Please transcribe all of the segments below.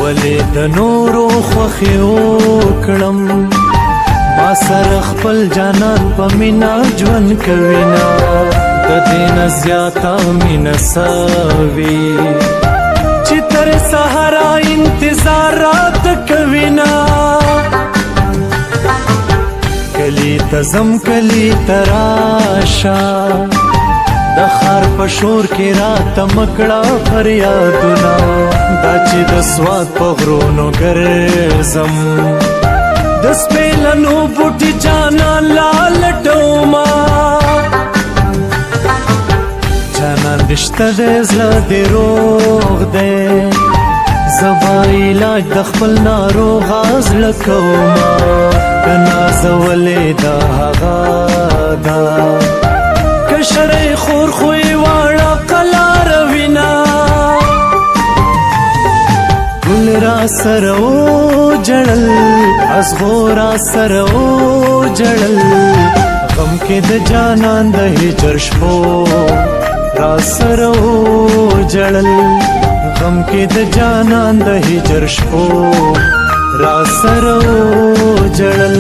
ولې د نورو خوښي وکړم ما سره خپل جانان په مینا ژوند کوینا د دې نه زیاته مینه سوي چې تر سهاره انتظار راته کوینا کلی ته ځم کلی ته راشه د ښار په شور کې راته مکړه فریادونه دا چې د سوات په غرونو ګرځم د سپېلنو بوټي جانان لالټوما جانان رشته دی زړه دې روغ دی زبا علاج د خپل ناروغه زړه کومه که نازولې دا هغه ده که شرۍ خور خوی واړه قلار وینا ګل را سره وجړل ازغو را سره وجړل غم کې د جانان د هجر شپو را سره وجړل غم کې د جانان د هجر شپو را سره وجړل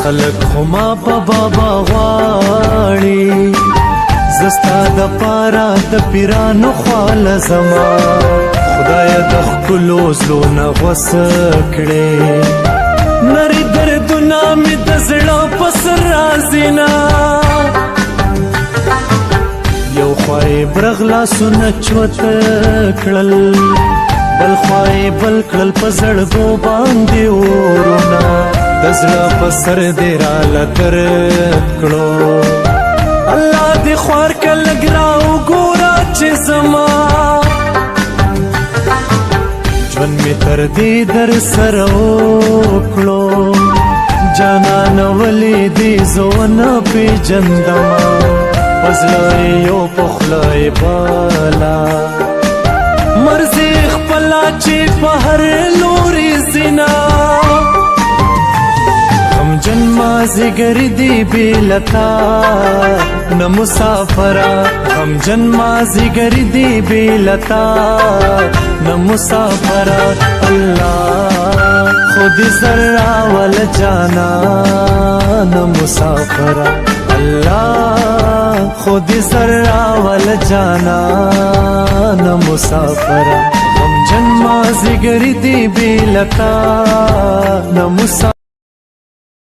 خلق خما په بابا غواړي زستا د پارا د پیرانو خواله زما خدای د ښکلو زړونه غوڅ کړې نری دردونه مې د زړه په سر راځي نه یو خوا یې برغلاسونه چوته کړل بل خوا یې بل کړل په زړګو باندې اورونه د زړه په سر دې راله درد کړو الله دې خوار که لږ راوګوره چې زما ژوند مې تر دې در سره وکړو جانانه ولې دې زه ونه پېژندمه په زړه یې یو په خوله یې بله مرضې خپله چې په هر لوري ځینه غمجن مازیګر دی بېلتا نه مسافره غمجن مازیګر دی بېلتا نه مسافره الله خود زر راول جانا نه مسافره الله خود زر راول جانا نه مسافره غمجن مازیګر دی بېلتا نه مسافره